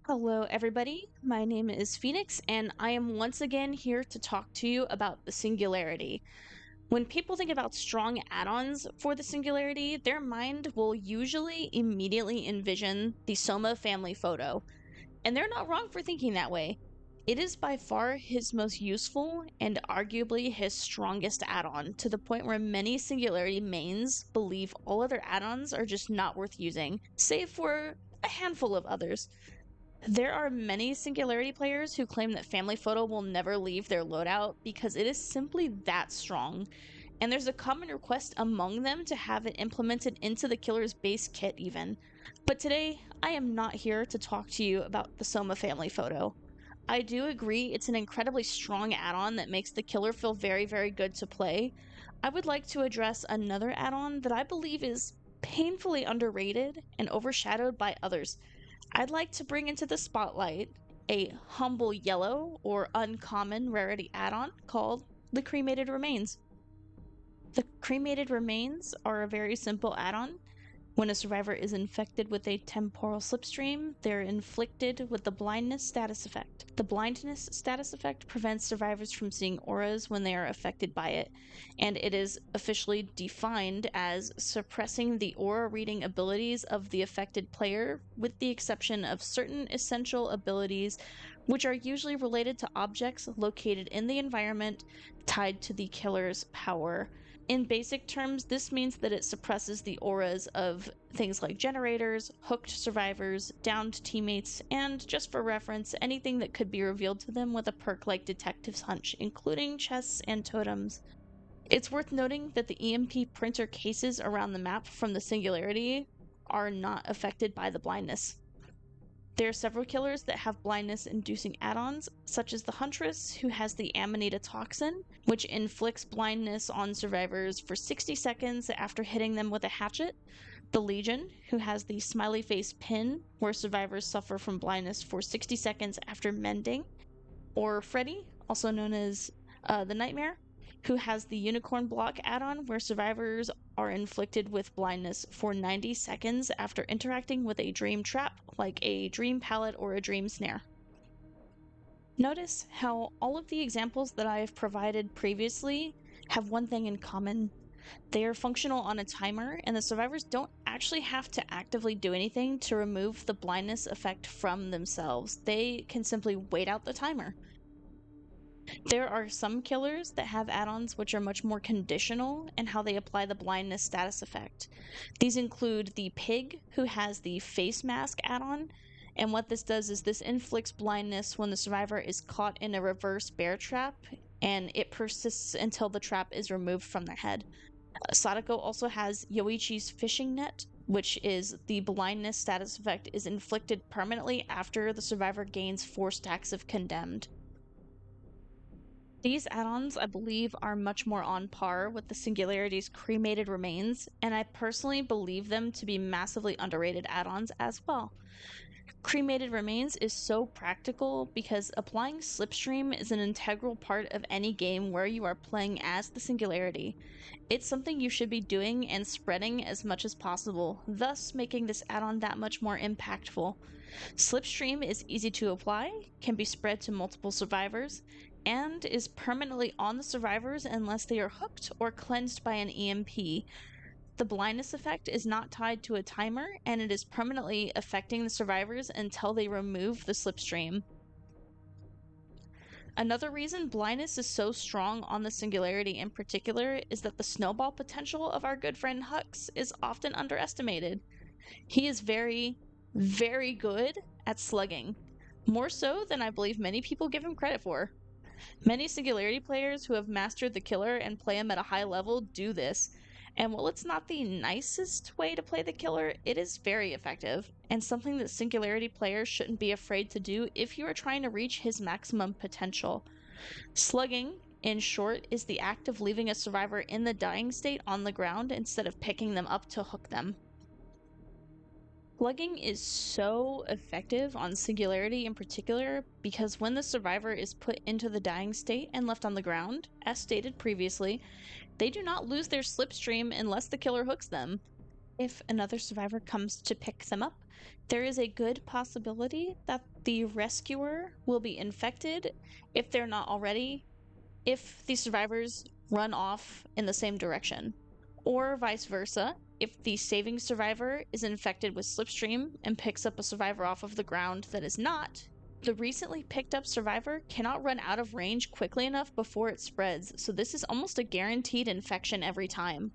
Hello, everybody. My name is Phoenix, and I am once again here to talk to you about the Singularity. When people think about strong add ons for the Singularity, their mind will usually immediately envision the Soma family photo. And they're not wrong for thinking that way. It is by far his most useful and arguably his strongest add on, to the point where many Singularity mains believe all other add ons are just not worth using, save for a handful of others. There are many Singularity players who claim that Family Photo will never leave their loadout because it is simply that strong, and there's a common request among them to have it implemented into the killer's base kit, even. But today, I am not here to talk to you about the Soma Family Photo. I do agree it's an incredibly strong add on that makes the killer feel very, very good to play. I would like to address another add on that I believe is painfully underrated and overshadowed by others. I'd like to bring into the spotlight a humble yellow or uncommon rarity add on called the Cremated Remains. The Cremated Remains are a very simple add on. When a survivor is infected with a temporal slipstream, they're inflicted with the blindness status effect. The blindness status effect prevents survivors from seeing auras when they are affected by it, and it is officially defined as suppressing the aura reading abilities of the affected player, with the exception of certain essential abilities, which are usually related to objects located in the environment tied to the killer's power. In basic terms, this means that it suppresses the auras of things like generators, hooked survivors, downed teammates, and just for reference, anything that could be revealed to them with a perk like Detective's Hunch, including chests and totems. It's worth noting that the EMP printer cases around the map from the Singularity are not affected by the blindness. There are several killers that have blindness inducing add ons, such as the Huntress, who has the Amanita Toxin, which inflicts blindness on survivors for 60 seconds after hitting them with a hatchet, the Legion, who has the Smiley Face Pin, where survivors suffer from blindness for 60 seconds after mending, or Freddy, also known as the Nightmare, who has the Unicorn Block add on, where survivors are inflicted with blindness for 90 seconds after interacting with a dream trap, like a dream pallet or a dream snare. Notice how all of the examples that I have provided previously have one thing in common. They are functional on a timer, and the survivors don't actually have to actively do anything to remove the blindness effect from themselves. They can simply wait out the timer. There are some killers that have add-ons which are much more conditional in how they apply the blindness status effect. These include the Pig, who has the face mask add-on, and what this does is this inflicts blindness when the survivor is caught in a reverse bear trap, and it persists until the trap is removed from their head. Sadako also has Yoichi's fishing net, which is the blindness status effect is inflicted permanently after the survivor gains 4 stacks of condemned. These add-ons, I believe, are much more on par with the Singularity's Cremated Remains, and I personally believe them to be massively underrated add-ons as well. Cremated Remains is so practical because applying Slipstream is an integral part of any game where you are playing as the Singularity. It's something you should be doing and spreading as much as possible, thus making this add-on that much more impactful. Slipstream is easy to apply, can be spread to multiple survivors, and is permanently on the survivors unless they are hooked or cleansed by an EMP. The blindness effect is not tied to a timer, and it is permanently affecting the survivors until they remove the slipstream. Another reason blindness is so strong on the Singularity in particular is that the snowball potential of our good friend Hux is often underestimated. He is very, very good at slugging, more so than I believe many people give him credit for. Many Singularity players who have mastered the killer and play him at a high level do this, and while it's not the nicest way to play the killer, it is very effective, and something that Singularity players shouldn't be afraid to do if you are trying to reach his maximum potential. Slugging, in short, is the act of leaving a survivor in the dying state on the ground instead of picking them up to hook them. Slugging is so effective on Singularity in particular because when the survivor is put into the dying state and left on the ground, as stated previously, they do not lose their slipstream unless the killer hooks them. If another survivor comes to pick them up, there is a good possibility that the rescuer will be infected if they're not already, if the survivors run off in the same direction, or vice versa. If the saving survivor is infected with Slipstream and picks up a survivor off of the ground that is not, the recently picked up survivor cannot run out of range quickly enough before it spreads, so this is almost a guaranteed infection every time.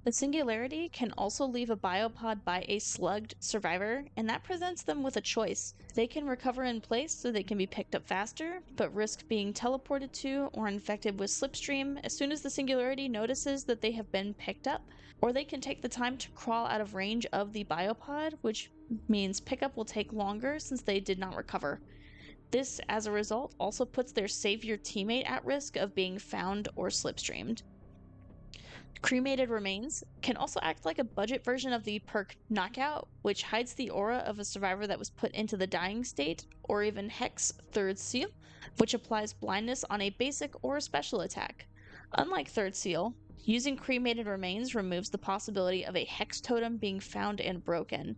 The Singularity can also leave a biopod by a slugged survivor, and that presents them with a choice. They can recover in place so they can be picked up faster, but risk being teleported to or infected with Slipstream as soon as the Singularity notices that they have been picked up. Or they can take the time to crawl out of range of the biopod, which means pickup will take longer since they did not recover. This, as a result, also puts their savior teammate at risk of being found or slipstreamed. Cremated Remains can also act like a budget version of the perk Knockout, which hides the aura of a survivor that was put into the dying state, or even Hex Third Seal, which applies blindness on a basic or special attack. Unlike Third Seal, using Cremated Remains removes the possibility of a Hex Totem being found and broken.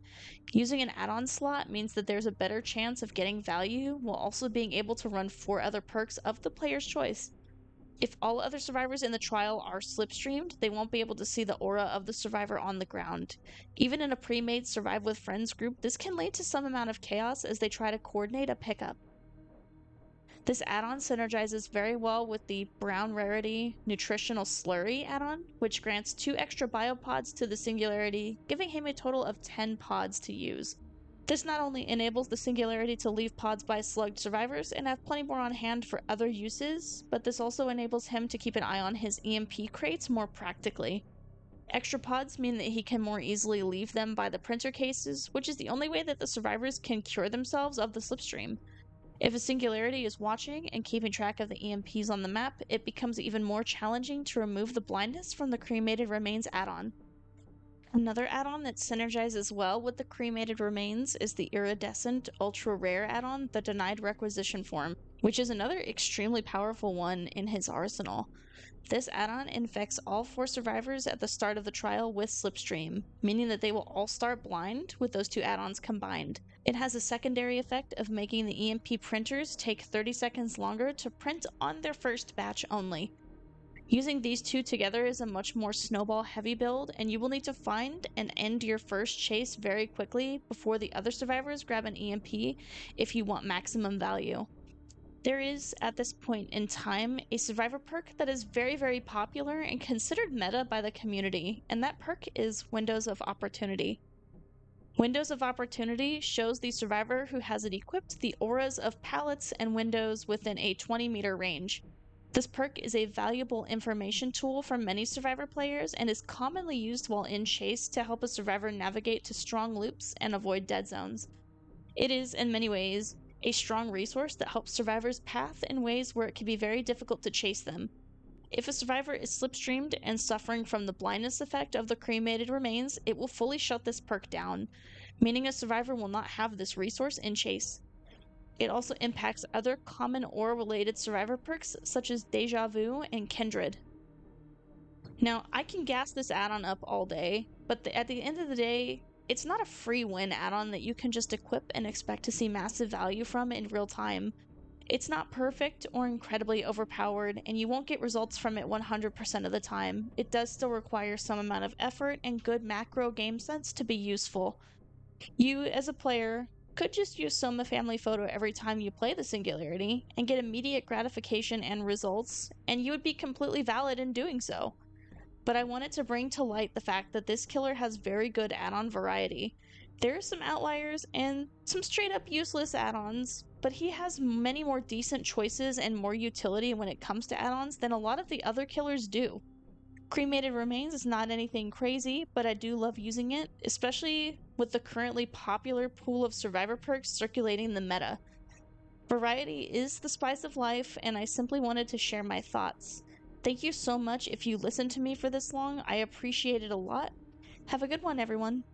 Using an add-on slot means that there's a better chance of getting value while also being able to run 4 other perks of the player's choice. If all other survivors in the trial are slipstreamed, they won't be able to see the aura of the survivor on the ground. Even in a pre-made Survive with Friends group, this can lead to some amount of chaos as they try to coordinate a pickup. This add-on synergizes very well with the Brown Rarity Nutritional Slurry add-on, which grants 2 extra biopods to the Singularity, giving him a total of 10 pods to use. This not only enables the Singularity to leave pods by slugged survivors and have plenty more on hand for other uses, but this also enables him to keep an eye on his EMP crates more practically. Extra pods mean that he can more easily leave them by the printer cases, which is the only way that the survivors can cure themselves of the slipstream. If a Singularity is watching and keeping track of the EMPs on the map, it becomes even more challenging to remove the blindness from the Cremated Remains add-on. Another add-on that synergizes well with the Cremated Remains is the Iridescent Ultra Rare add-on, the Denied Requisition Form, which is another extremely powerful one in his arsenal. This add-on infects all 4 survivors at the start of the trial with Slipstream, meaning that they will all start blind with those 2 add-ons combined. It has a secondary effect of making the EMP printers take 30 seconds longer to print on their first batch only. Using these 2 together is a much more snowball heavy build, and you will need to find and end your first chase very quickly before the other survivors grab an EMP if you want maximum value. There is, at this point in time, a survivor perk that is very, very popular and considered meta by the community, and that perk is Windows of Opportunity. Windows of Opportunity shows the survivor who has it equipped the auras of pallets and windows within a 20-meter range. This perk is a valuable information tool for many survivor players and is commonly used while in chase to help a survivor navigate to strong loops and avoid dead zones. It is, in many ways, a strong resource that helps survivors path in ways where it can be very difficult to chase them. If a survivor is slipstreamed and suffering from the blindness effect of the Cremated Remains, it will fully shut this perk down, meaning a survivor will not have this resource in chase. It also impacts other common aura-related survivor perks such as Deja Vu and Kindred. Now, I can gas this add-on up all day, but at the end of the day, it's not a free win add-on that you can just equip and expect to see massive value from in real time. It's not perfect or incredibly overpowered, and you won't get results from it 100% of the time. It does still require some amount of effort and good macro game sense to be useful. You, as a player, could just use Soma Family Photo every time you play the Singularity and get immediate gratification and results, and you would be completely valid in doing so. But I wanted to bring to light the fact that this killer has very good add-on variety. There are some outliers and some straight up useless add-ons, but he has many more decent choices and more utility when it comes to add-ons than a lot of the other killers do. Cremated Remains is not anything crazy, but I do love using it, especially with the currently popular pool of survivor perks circulating the meta. Variety is the spice of life, and I simply wanted to share my thoughts. Thank you so much if you listened to me for this long. I appreciate it a lot. Have a good one, everyone.